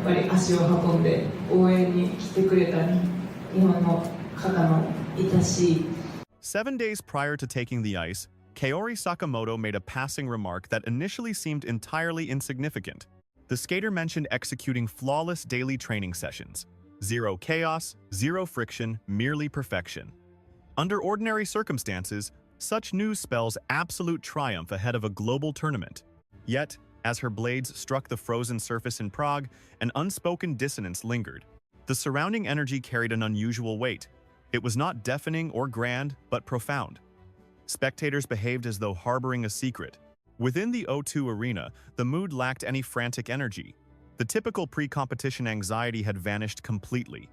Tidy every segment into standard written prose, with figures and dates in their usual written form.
ぱり足を運んで応援に来てくれた日本の方のいたし。7 days prior to taking the ice, Kaori Sakamoto made a passing remark that initially seemed entirely insignificant. The skater mentioned executing flawless daily training sessions. Zero chaos, zero friction, merely perfection. Under ordinary circumstances, such news spells absolute triumph ahead of a global tournament. Yet, as her blades struck the frozen surface in Prague, an unspoken dissonance lingered. The surrounding energy carried an unusual weight. It was not deafening or grand, but profound. Spectators behaved as though harboring a secret. Within the O2 arena, the mood lacked any frantic energy. The typical pre-competition anxiety had vanished completely.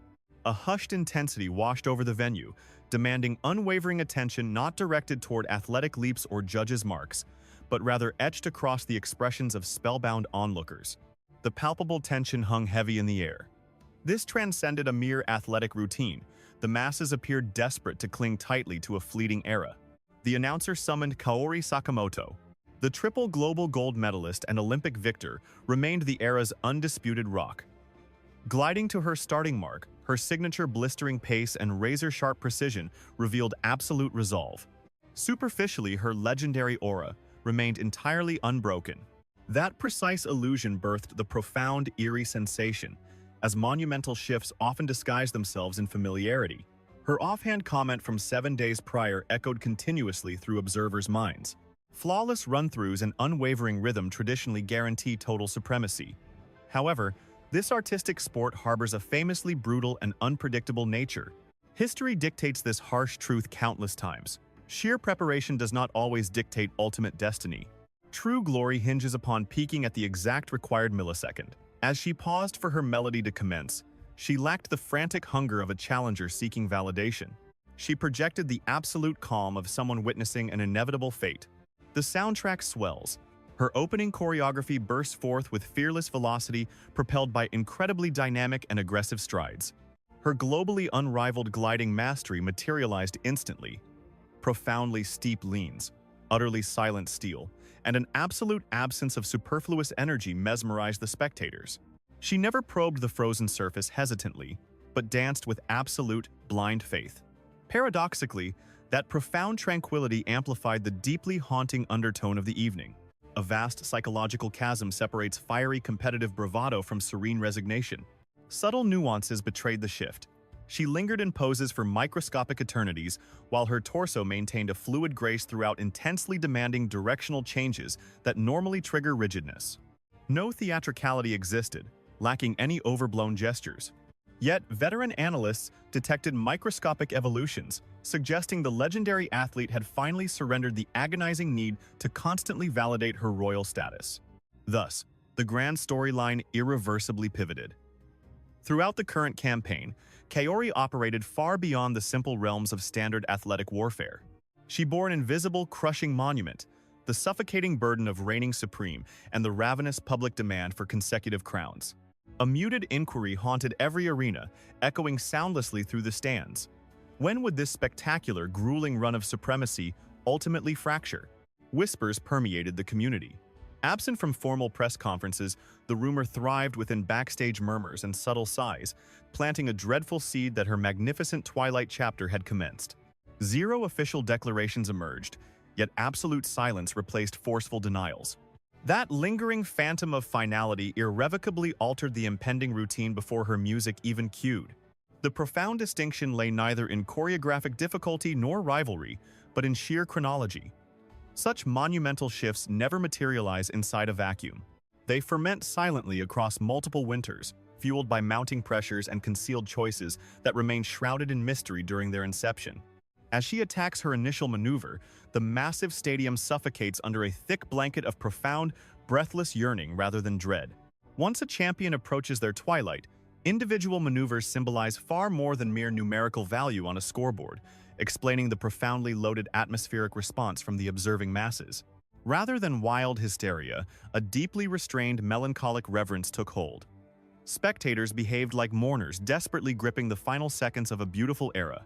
A hushed intensity washed over the venue, demanding unwavering attention not directed toward athletic leaps or judges' marks, but rather etched across the expressions of spellbound onlookers. The palpable tension hung heavy in the air. This transcended a mere athletic routine. The masses appeared desperate to cling tightly to a fleeting era. The announcer summoned Kaori Sakamoto. The triple global gold medalist and Olympic victor remained the era's undisputed rock. Gliding to her starting mark, her signature blistering pace and razor-sharp precision revealed absolute resolve. Superficially, her legendary aura remained entirely unbroken. That precise illusion birthed the profound, eerie sensation, as monumental shifts often disguise themselves in familiarity. Her offhand comment from 7 days prior echoed continuously through observers' minds. Flawless run-throughs and unwavering rhythm traditionally guarantee total supremacy. However, this artistic sport harbors a famously brutal and unpredictable nature. History dictates this harsh truth countless times. Sheer preparation does not always dictate ultimate destiny. True glory hinges upon peaking at the exact required millisecond. As she paused for her melody to commence, she lacked the frantic hunger of a challenger seeking validation. She projected the absolute calm of someone witnessing an inevitable fate. The soundtrack swells. Her opening choreography bursts forth with fearless velocity, propelled by incredibly dynamic and aggressive strides. Her globally unrivaled gliding mastery materialized instantly. Profoundly steep leans, utterly silent steel, and an absolute absence of superfluous energy mesmerized the spectators. She never probed the frozen surface hesitantly, but danced with absolute, blind faith. Paradoxically, that profound tranquility amplified the deeply haunting undertone of the evening. A vast psychological chasm separates fiery competitive bravado from serene resignation. Subtle nuances betrayed the shift. She lingered in poses for microscopic eternities, while her torso maintained a fluid grace throughout intensely demanding directional changes that normally trigger rigidness. No theatricality existed, lacking any overblown gestures. Yet, veteran analysts detected microscopic evolutions, suggesting the legendary athlete had finally surrendered the agonizing need to constantly validate her royal status. Thus, the grand storyline irreversibly pivoted. Throughout the current campaign, Kaori operated far beyond the simple realms of standard athletic warfare. She bore an invisible, crushing monument, the suffocating burden of reigning supreme and the ravenous public demand for consecutive crowns. A muted inquiry haunted every arena, echoing soundlessly through the stands. When would this spectacular, grueling run of supremacy ultimately fracture? Whispers permeated the community. Absent from formal press conferences, the rumor thrived within backstage murmurs and subtle sighs, planting a dreadful seed that her magnificent twilight chapter had commenced. Zero official declarations emerged, yet absolute silence replaced forceful denials. That lingering phantom of finality irrevocably altered the impending routine before her music even cued. The profound distinction lay neither in choreographic difficulty nor rivalry, but in sheer chronology. Such monumental shifts never materialize inside a vacuum. They ferment silently across multiple winters, fueled by mounting pressures and concealed choices that remain shrouded in mystery during their inception. As she attacks her initial maneuver, the massive stadium suffocates under a thick blanket of profound, breathless yearning rather than dread. Once a champion approaches their twilight, individual maneuvers symbolize far more than mere numerical value on a scoreboard, explaining the profoundly loaded atmospheric response from the observing masses. Rather than wild hysteria, a deeply restrained, melancholic reverence took hold. Spectators behaved like mourners desperately gripping the final seconds of a beautiful era.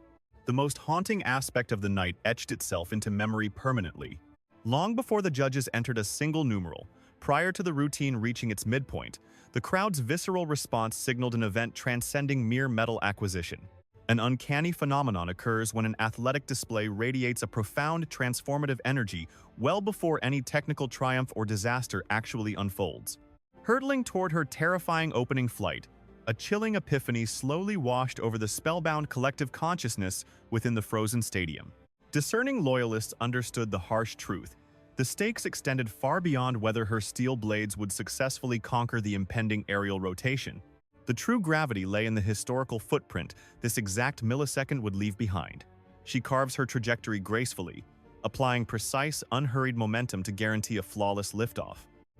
The most haunting aspect of the night etched itself into memory permanently. Long before the judges entered a single numeral, Prior to the routine reaching its midpoint, the crowd's visceral response signaled an event transcending mere metal acquisition. An uncanny phenomenon occurs when an athletic display radiates a profound transformative energy well before any technical triumph or disaster actually unfolds. Hurtling toward her terrifying opening flight, a chilling epiphany slowly washed over the spellbound collective consciousness within the frozen stadium. Discerning loyalists understood the harsh truth. The stakes extended far beyond whether her steel blades would successfully conquer the impending aerial rotation. The true gravity lay in the historical footprint this exact millisecond would leave behind. She carves her trajectory gracefully, applying precise, unhurried momentum to guarantee a flawless liftoff.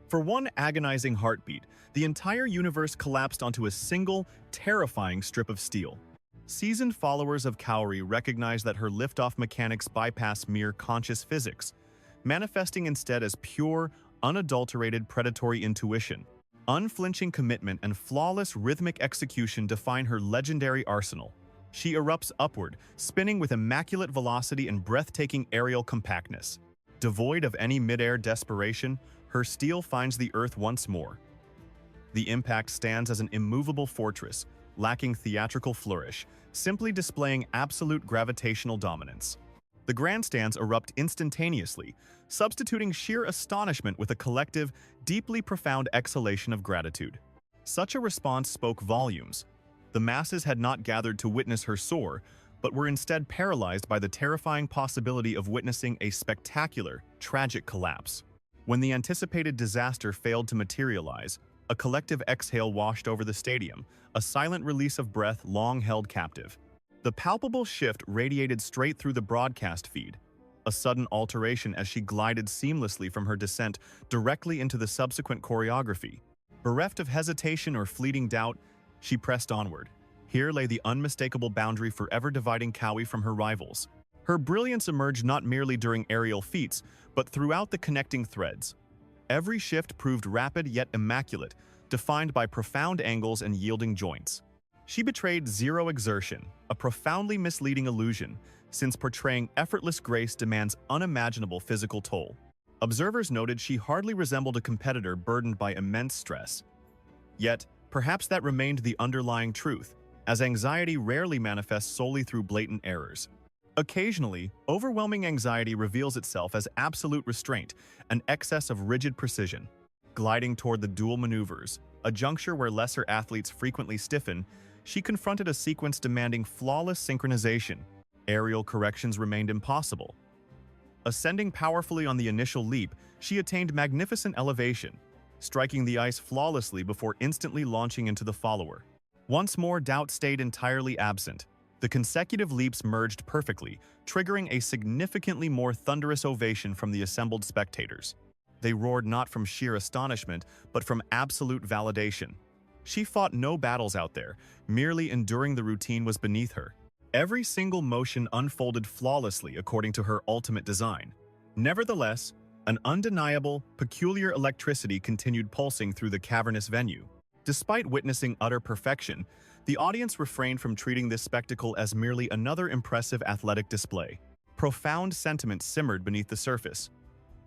For one agonizing heartbeat, the entire universe collapsed onto a single, terrifying strip of steel. Seasoned followers of Kaori recognize that her liftoff mechanics bypass mere conscious physics, manifesting instead as pure, unadulterated predatory intuition. Unflinching commitment and flawless rhythmic execution define her legendary arsenal. She erupts upward, spinning with immaculate velocity and breathtaking aerial compactness. Devoid of any mid-air desperation, her steel finds the earth once more. The impact stands as an immovable fortress, lacking theatrical flourish, simply displaying absolute gravitational dominance. The grandstands erupt instantaneously, substituting sheer astonishment with a collective, deeply profound exhalation of gratitude. Such a response spoke volumes. The masses had not gathered to witness her soar, but were instead paralyzed by the terrifying possibility of witnessing a spectacular, tragic collapse. When the anticipated disaster failed to materialize, a collective exhale washed over the stadium, a silent release of breath long held captive. The palpable shift radiated straight through the broadcast feed, a sudden alteration as she glided seamlessly from her descent directly into the subsequent choreography. Bereft of hesitation or fleeting doubt, she pressed onward. Here lay the unmistakable boundary forever dividing Kaori from her rivals. Her brilliance emerged not merely during aerial feats, but throughout the connecting threads. Every shift proved rapid yet immaculate, defined by profound angles and yielding joints. She betrayed zero exertion, a profoundly misleading illusion, since portraying effortless grace demands unimaginable physical toll. Observers noted she hardly resembled a competitor burdened by immense stress. Yet, perhaps that remained the underlying truth, as anxiety rarely manifests solely through blatant errors. Occasionally, overwhelming anxiety reveals itself as absolute restraint, an excess of rigid precision. Gliding toward the dual maneuvers, a juncture where lesser athletes frequently stiffen, she confronted a sequence demanding flawless synchronization. Aerial corrections remained impossible. Ascending powerfully on the initial leap, she attained magnificent elevation, striking the ice flawlessly before instantly launching into the follower. Once more, doubt stayed entirely absent. The consecutive leaps merged perfectly, triggering a significantly more thunderous ovation from the assembled spectators. They roared not from sheer astonishment, but from absolute validation. She fought no battles out there, merely enduring the routine was beneath her. Every single motion unfolded flawlessly according to her ultimate design. Nevertheless, an undeniable, peculiar electricity continued pulsing through the cavernous venue. Despite witnessing utter perfection, the audience refrained from treating this spectacle as merely another impressive athletic display. Profound sentiment simmered beneath the surface,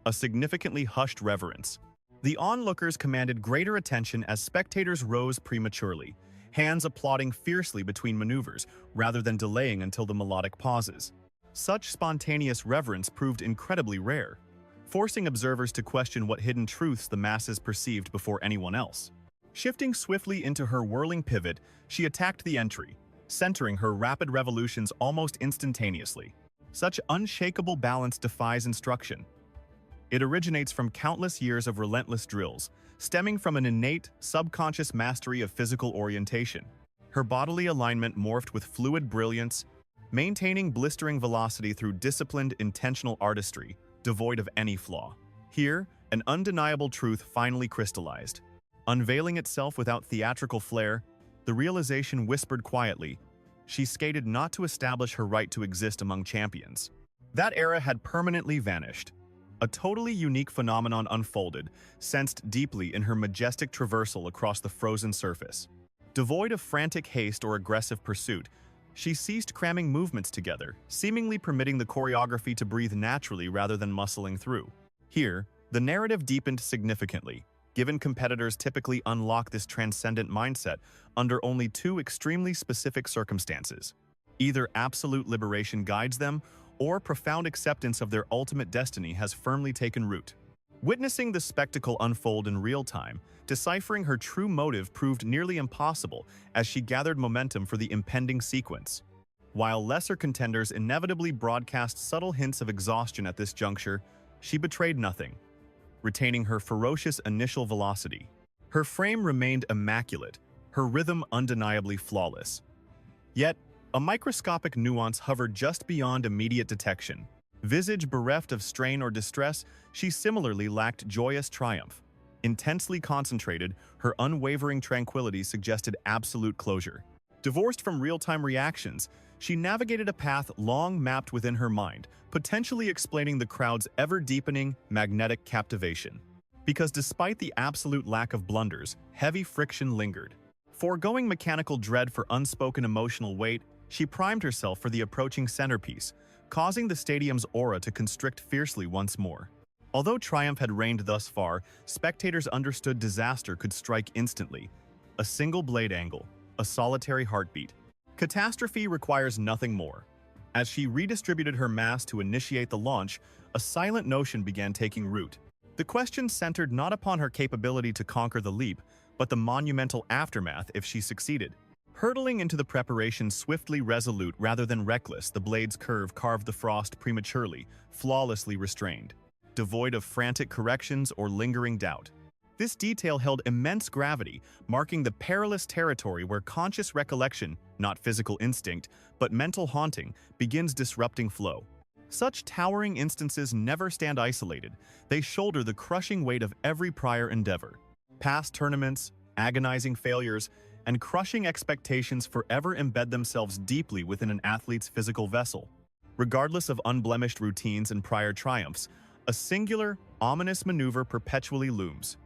a significantly hushed reverence. The onlookers commanded greater attention as spectators rose prematurely, hands applauding fiercely between maneuvers rather than delaying until the melodic pauses. Such spontaneous reverence proved incredibly rare, forcing observers to question what hidden truths the masses perceived before anyone else. Shifting swiftly into her whirling pivot, she attacked the entry, centering her rapid revolutions almost instantaneously. Such unshakable balance defies instruction. It originates from countless years of relentless drills, stemming from an innate, subconscious mastery of physical orientation. Her bodily alignment morphed with fluid brilliance, maintaining blistering velocity through disciplined, intentional artistry, devoid of any flaw. Here, an undeniable truth finally crystallized. Unveiling itself without theatrical flair, the realization whispered quietly, she skated not to establish her right to exist among champions. That era had permanently vanished. A totally unique phenomenon unfolded, sensed deeply in her majestic traversal across the frozen surface. Devoid of frantic haste or aggressive pursuit, she ceased cramming movements together, seemingly permitting the choreography to breathe naturally rather than muscling through. Here, The narrative deepened significantly, given competitors typically unlock this transcendent mindset under only two extremely specific circumstances. Either absolute liberation guides them, or profound acceptance of their ultimate destiny has firmly taken root. Witnessing the spectacle unfold in real time, deciphering her true motive proved nearly impossible as she gathered momentum for the impending sequence. While lesser contenders inevitably broadcast subtle hints of exhaustion at this juncture, she betrayed nothing, retaining her ferocious initial velocity. Her frame remained immaculate, her rhythm undeniably flawless. Yet, a microscopic nuance hovered just beyond immediate detection. Visage bereft of strain or distress, she similarly lacked joyous triumph. Intensely concentrated, her unwavering tranquility suggested absolute closure. Divorced from real-time reactions, she navigated a path long mapped within her mind, potentially explaining the crowd's ever-deepening, magnetic captivation. Because despite the absolute lack of blunders, heavy friction lingered. Foregoing mechanical dread for unspoken emotional weight, she primed herself for the approaching centerpiece, causing the stadium's aura to constrict fiercely once more. Although triumph had reigned thus far, spectators understood disaster could strike instantly. A single blade angle, a solitary heartbeat. Catastrophe requires nothing more. As she redistributed her mass to initiate the launch, a silent notion began taking root. The question centered not upon her capability to conquer the leap, but the monumental aftermath if she succeeded. Hurtling into the preparation swiftly resolute rather than reckless, the blade's curve carved the frost prematurely, flawlessly restrained, devoid of frantic corrections or lingering doubt. This detail held immense gravity, marking the perilous territory where conscious recollection, not physical instinct, but mental haunting, begins disrupting flow. Such towering instances never stand isolated. They shoulder the crushing weight of every prior endeavor. Past tournaments, agonizing failures, and crushing expectations forever embed themselves deeply within an athlete's physical vessel. Regardless of unblemished routines and prior triumphs, a singular, ominous maneuver perpetually looms.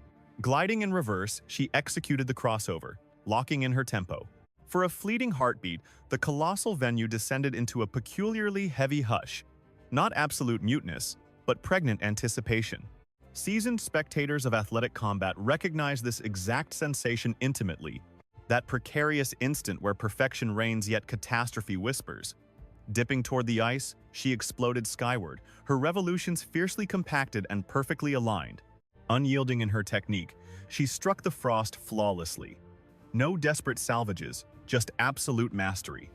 Gliding in reverse, she executed the crossover, locking in her tempo. For a fleeting heartbeat, the colossal venue descended into a peculiarly heavy hush. Not absolute muteness, but pregnant anticipation. Seasoned spectators of athletic combat recognize this exact sensation intimately, that precarious instant where perfection reigns yet catastrophe whispers. Dipping toward the ice, she exploded skyward, her revolutions fiercely compacted and perfectly aligned. Unyielding in her technique, she struck the frost flawlessly. No desperate salvages, just absolute mastery.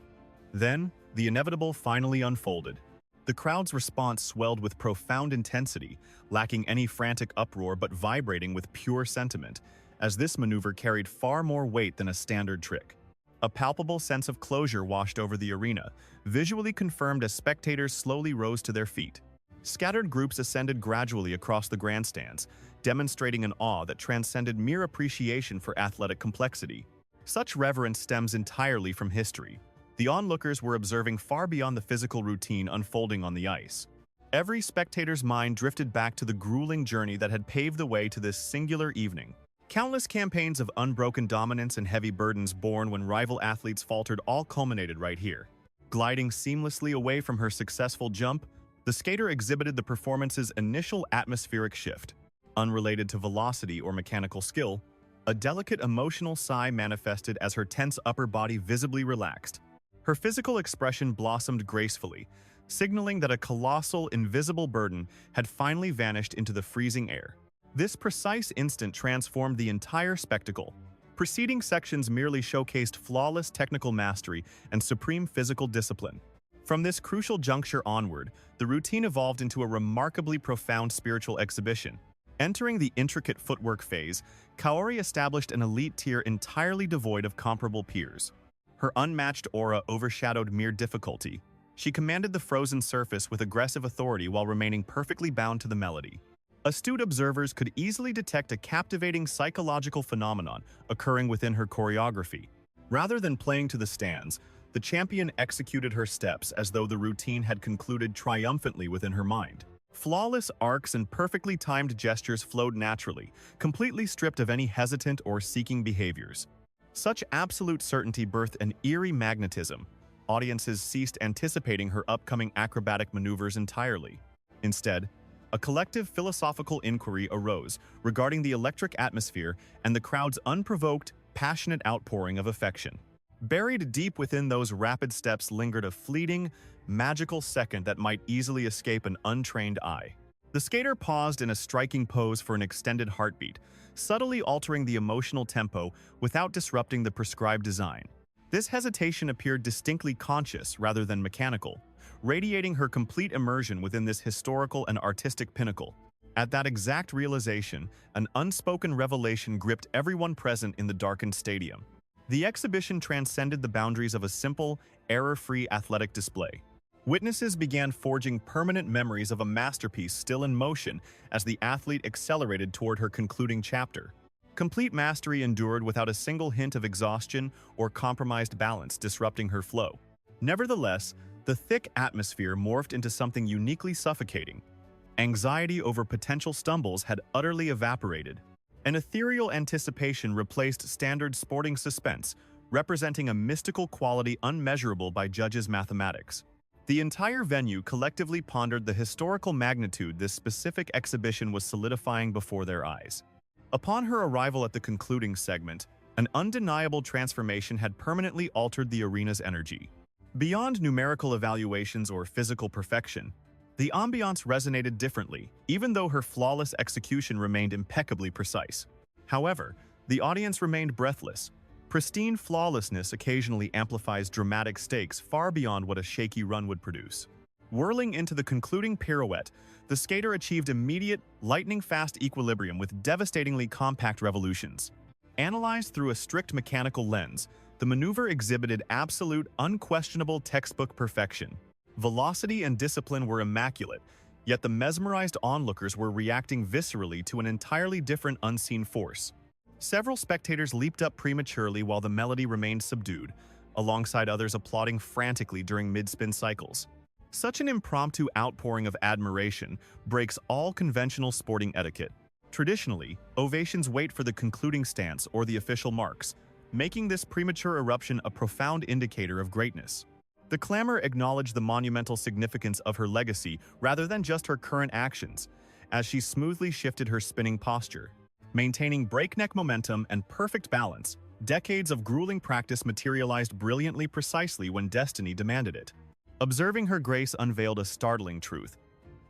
Then, the inevitable finally unfolded. The crowd's response swelled with profound intensity, lacking any frantic uproar but vibrating with pure sentiment, as this maneuver carried far more weight than a standard trick. A palpable sense of closure washed over the arena, visually confirmed as spectators slowly rose to their feet. Scattered groups ascended gradually across the grandstands, demonstrating an awe that transcended mere appreciation for athletic complexity. Such reverence stems entirely from history. The onlookers were observing far beyond the physical routine unfolding on the ice. Every spectator's mind drifted back to the grueling journey that had paved the way to this singular evening. Countless campaigns of unbroken dominance and heavy burdens borne when rival athletes faltered all culminated right here. Gliding seamlessly away from her successful jump, the skater exhibited the performance's initial atmospheric shift. Unrelated to velocity or mechanical skill, a delicate emotional sigh manifested as her tense upper body visibly relaxed. Her physical expression blossomed gracefully, signaling that a colossal, invisible burden had finally vanished into the freezing air. This precise instant transformed the entire spectacle. Preceding sections merely showcased flawless technical mastery and supreme physical discipline. From this crucial juncture onward, the routine evolved into a remarkably profound spiritual exhibition. Entering the intricate footwork phase, Kaori established an elite tier entirely devoid of comparable peers. Her unmatched aura overshadowed mere difficulty. She commanded the frozen surface with aggressive authority while remaining perfectly bound to the melody. Astute observers could easily detect a captivating psychological phenomenon occurring within her choreography. Rather than playing to the stands, the champion executed her steps as though the routine had concluded triumphantly within her mind. Flawless arcs and perfectly timed gestures flowed naturally, completely stripped of any hesitant or seeking behaviors. Such absolute certainty birthed an eerie magnetism. Audiences ceased anticipating her upcoming acrobatic maneuvers entirely. Instead, a collective philosophical inquiry arose regarding the electric atmosphere and the crowd's unprovoked, passionate outpouring of affection. Buried deep within those rapid steps lingered a fleeting, magical second that might easily escape an untrained eye. The skater paused in a striking pose for an extended heartbeat, subtly altering the emotional tempo without disrupting the prescribed design. This hesitation appeared distinctly conscious rather than mechanical, radiating her complete immersion within this historical and artistic pinnacle. At that exact realization, an unspoken revelation gripped everyone present in the darkened stadium. The exhibition transcended the boundaries of a simple, error-free athletic display. Witnesses began forging permanent memories of a masterpiece still in motion as the athlete accelerated toward her concluding chapter. Complete mastery endured without a single hint of exhaustion or compromised balance disrupting her flow. Nevertheless, the thick atmosphere morphed into something uniquely suffocating. Anxiety over potential stumbles had utterly evaporated. An ethereal anticipation replaced standard sporting suspense, representing a mystical quality unmeasurable by judges' mathematics. The entire venue collectively pondered the historical magnitude this specific exhibition was solidifying before their eyes. Upon her arrival at the concluding segment, an undeniable transformation had permanently altered the arena's energy. Beyond numerical evaluations or physical perfection, the ambiance resonated differently, even though her flawless execution remained impeccably precise. However, the audience remained breathless. Pristine flawlessness occasionally amplifies dramatic stakes far beyond what a shaky run would produce. Whirling into the concluding pirouette, the skater achieved immediate, lightning-fast equilibrium with devastatingly compact revolutions. Analyzed through a strict mechanical lens, the maneuver exhibited absolute, unquestionable textbook perfection. Velocity and discipline were immaculate, yet the mesmerized onlookers were reacting viscerally to an entirely different unseen force. Several spectators leaped up prematurely while the melody remained subdued, alongside others applauding frantically during mid-spin cycles. Such an impromptu outpouring of admiration breaks all conventional sporting etiquette. Traditionally, ovations wait for the concluding stance or the official marks, making this premature eruption a profound indicator of greatness. The clamor acknowledged the monumental significance of her legacy rather than just her current actions, as she smoothly shifted her spinning posture. Maintaining breakneck momentum and perfect balance, decades of grueling practice materialized brilliantly precisely when destiny demanded it. Observing her grace unveiled a startling truth.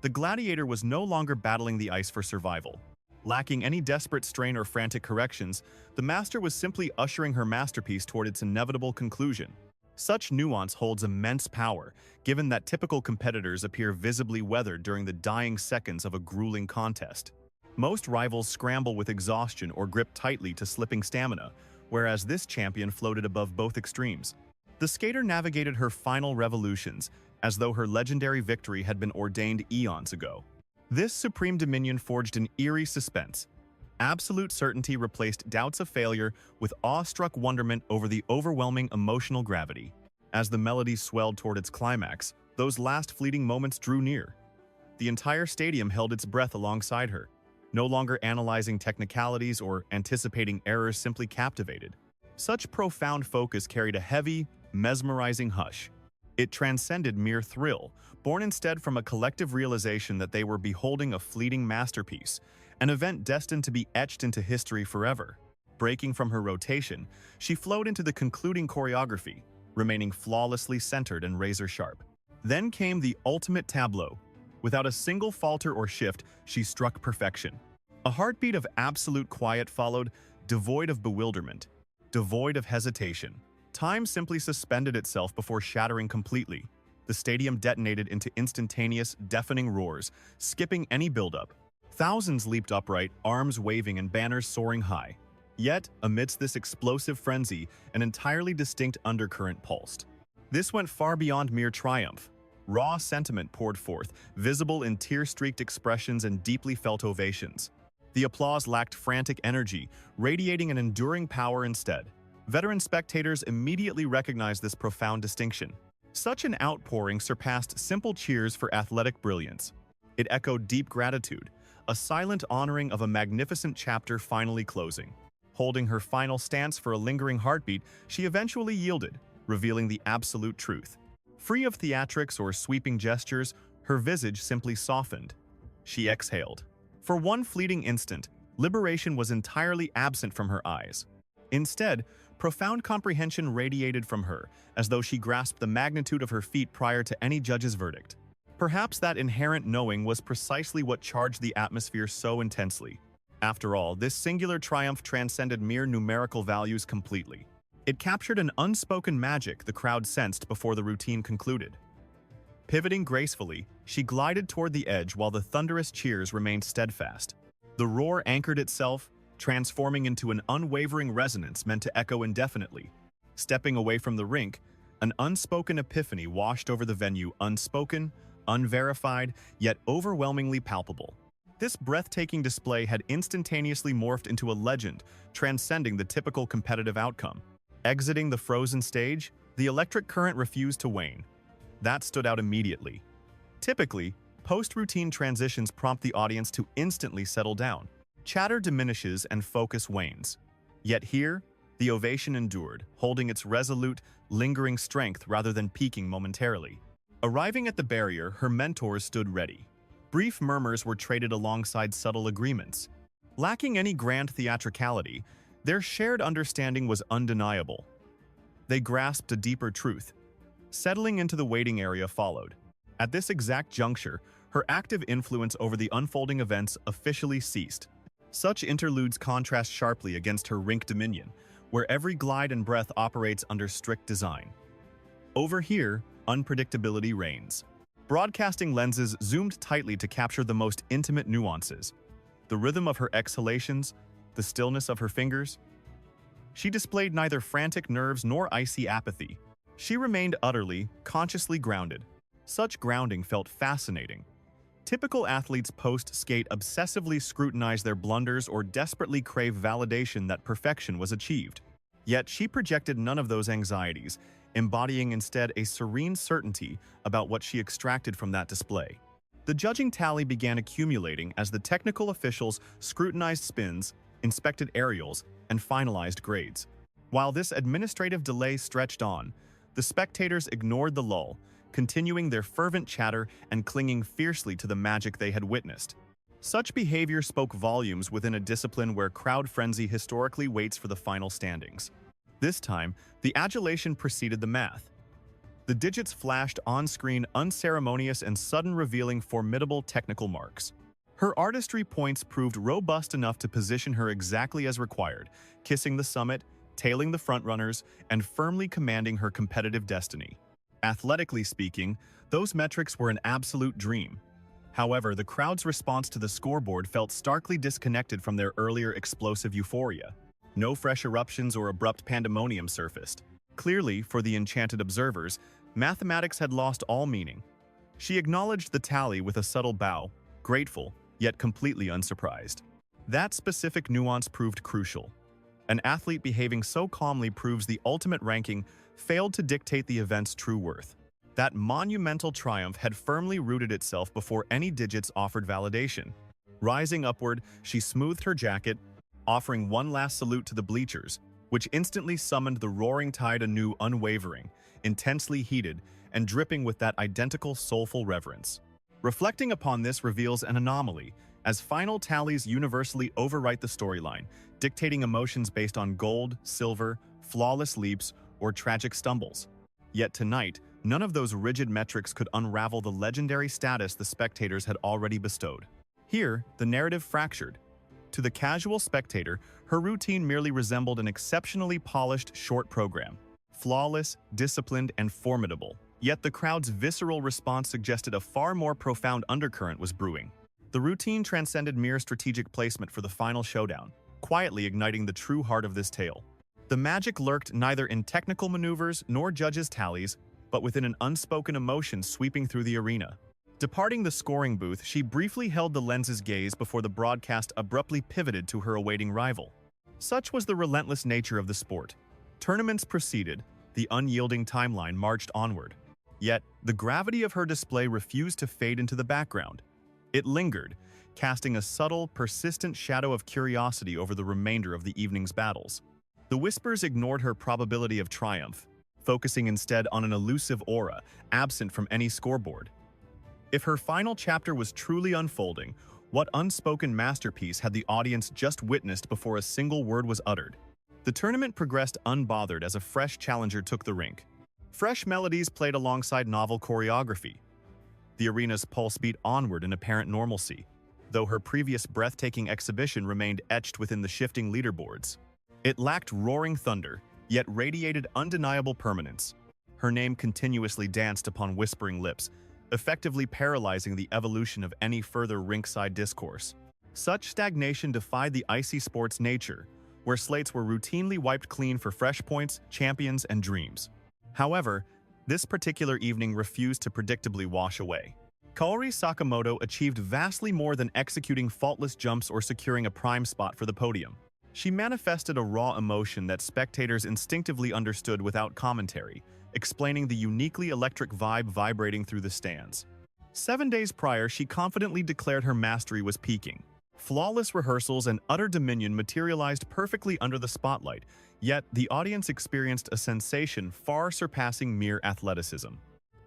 The gladiator was no longer battling the ice for survival. Lacking any desperate strain or frantic corrections, the master was simply ushering her masterpiece toward its inevitable conclusion. Such nuance holds immense power, given that typical competitors appear visibly weathered during the dying seconds of a grueling contest. Most rivals scramble with exhaustion or grip tightly to slipping stamina, whereas this champion floated above both extremes. The skater navigated her final revolutions, as though her legendary victory had been ordained eons ago. This supreme dominion forged an eerie suspense. Absolute certainty replaced doubts of failure with awestruck wonderment over the overwhelming emotional gravity. As the melody swelled toward its climax, those last fleeting moments drew near. The entire stadium held its breath alongside her, no longer analyzing technicalities or anticipating errors, simply captivated. Such profound focus carried a heavy, mesmerizing hush. It transcended mere thrill, born instead from a collective realization that they were beholding a fleeting masterpiece, an event destined to be etched into history forever. Breaking from her rotation, she flowed into the concluding choreography, remaining flawlessly centered and razor-sharp. Then came the ultimate tableau. Without a single falter or shift, she struck perfection. A heartbeat of absolute quiet followed, devoid of bewilderment, devoid of hesitation. Time simply suspended itself before shattering completely. The stadium detonated into instantaneous, deafening roars, skipping any buildup. Thousands leaped upright, arms waving and banners soaring high. Yet, amidst this explosive frenzy, an entirely distinct undercurrent pulsed. This went far beyond mere triumph. Raw sentiment poured forth, visible in tear-streaked expressions and deeply felt ovations. The applause lacked frantic energy, radiating an enduring power instead. Veteran spectators immediately recognized this profound distinction. Such an outpouring surpassed simple cheers for athletic brilliance. It echoed deep gratitude, a silent honoring of a magnificent chapter finally closing. Holding her final stance for a lingering heartbeat, she eventually yielded, revealing the absolute truth. Free of theatrics or sweeping gestures, her visage simply softened. she exhaled. For one fleeting instant, liberation was entirely absent from her eyes. Instead, profound comprehension radiated from her, as though she grasped the magnitude of her feat prior to any judge's verdict. Perhaps that inherent knowing was precisely what charged the atmosphere so intensely. After all, this singular triumph transcended mere numerical values completely. It captured an unspoken magic the crowd sensed before the routine concluded. Pivoting gracefully, she glided toward the edge while the thunderous cheers remained steadfast. The roar anchored itself, transforming into an unwavering resonance meant to echo indefinitely. Stepping away from the rink, an unspoken epiphany washed over the venue, unspoken, unverified, yet overwhelmingly palpable. This breathtaking display had instantaneously morphed into a legend, transcending the typical competitive outcome. Exiting the frozen stage, the electric current refused to wane. That stood out immediately. Typically, post-routine transitions prompt the audience to instantly settle down. Chatter diminishes and focus wanes. Yet here, the ovation endured, holding its resolute, lingering strength rather than peaking momentarily. Arriving at the barrier, her mentors stood ready. Brief murmurs were traded alongside subtle agreements. Lacking any grand theatricality, their shared understanding was undeniable. They grasped a deeper truth. Settling into the waiting area followed. At this exact juncture, her active influence over the unfolding events officially ceased. Such interludes contrast sharply against her rink dominion, where every glide and breath operates under strict design. Over here, unpredictability reigns. Broadcasting lenses zoomed tightly to capture the most intimate nuances. The rhythm of her exhalations, the stillness of her fingers. She displayed neither frantic nerves nor icy apathy. She remained utterly, consciously grounded. Such grounding felt fascinating. Typical athletes post-skate obsessively scrutinize their blunders or desperately crave validation that perfection was achieved. Yet she projected none of those anxieties, embodying instead a serene certainty about what she extracted from that display. The judging tally began accumulating as the technical officials scrutinized spins, inspected aerials, and finalized grades. While this administrative delay stretched on, the spectators ignored the lull, continuing their fervent chatter and clinging fiercely to the magic they had witnessed. Such behavior spoke volumes within a discipline where crowd frenzy historically waits for the final standings. This time, the adulation preceded the math. The digits flashed on-screen, unceremonious and sudden, revealing formidable technical marks. Her artistry points proved robust enough to position her exactly as required, kissing the summit, tailing the frontrunners, and firmly commanding her competitive destiny. Athletically speaking, those metrics were an absolute dream. However, the crowd's response to the scoreboard felt starkly disconnected from their earlier explosive euphoria. No fresh eruptions or abrupt pandemonium surfaced. Clearly, for the enchanted observers, mathematics had lost all meaning. She acknowledged the tally with a subtle bow, grateful, yet completely unsurprised. That specific nuance proved crucial. An athlete behaving so calmly proves the ultimate ranking failed to dictate the event's true worth. That monumental triumph had firmly rooted itself before any digits offered validation. Rising upward, she smoothed her jacket, offering one last salute to the bleachers, which instantly summoned the roaring tide anew, unwavering, intensely heated, and dripping with that identical soulful reverence. Reflecting upon this reveals an anomaly, as final tallies universally overwrite the storyline, dictating emotions based on gold, silver, flawless leaps, or tragic stumbles. Yet tonight, none of those rigid metrics could unravel the legendary status the spectators had already bestowed. Here, the narrative fractured. To the casual spectator, her routine merely resembled an exceptionally polished short program. Flawless, disciplined, and formidable. Yet the crowd's visceral response suggested a far more profound undercurrent was brewing. The routine transcended mere strategic placement for the final showdown, quietly igniting the true heart of this tale. The magic lurked neither in technical maneuvers nor judges' tallies, but within an unspoken emotion sweeping through the arena. Departing the scoring booth, she briefly held the lens's gaze before the broadcast abruptly pivoted to her awaiting rival. Such was the relentless nature of the sport. Tournaments proceeded, the unyielding timeline marched onward. Yet, the gravity of her display refused to fade into the background. It lingered, casting a subtle, persistent shadow of curiosity over the remainder of the evening's battles. The whispers ignored her probability of triumph, focusing instead on an elusive aura, absent from any scoreboard. If her final chapter was truly unfolding, what unspoken masterpiece had the audience just witnessed before a single word was uttered? The tournament progressed unbothered as a fresh challenger took the rink. Fresh melodies played alongside novel choreography. The arena's pulse beat onward in apparent normalcy, though her previous breathtaking exhibition remained etched within the shifting leaderboards. It lacked roaring thunder, yet radiated undeniable permanence. Her name continuously danced upon whispering lips, effectively paralyzing the evolution of any further rinkside discourse. Such stagnation defied the icy sport's nature, where slates were routinely wiped clean for fresh points, champions, and dreams. However, this particular evening refused to predictably wash away. Kaori Sakamoto achieved vastly more than executing faultless jumps or securing a prime spot for the podium. She manifested a raw emotion that spectators instinctively understood without commentary, explaining the uniquely electric vibe vibrating through the stands. 7 days prior, she confidently declared her mastery was peaking. Flawless rehearsals and utter dominion materialized perfectly under the spotlight, yet the audience experienced a sensation far surpassing mere athleticism.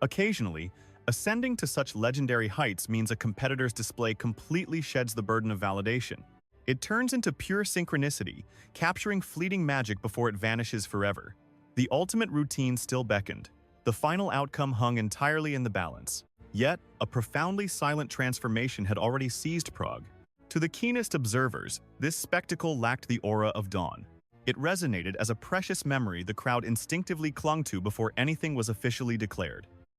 Occasionally, ascending to such legendary heights means a competitor's display completely sheds the burden of validation. It turns into pure synchronicity, capturing fleeting magic before it vanishes forever. The ultimate routine still beckoned. The final outcome hung entirely in the balance. Yet, a profoundly silent transformation had already seized Prague. To the keenest observers, this spectacle lacked the aura of dawn. It resonated as a precious memory the crowd instinctively clung to before anything was officially declared.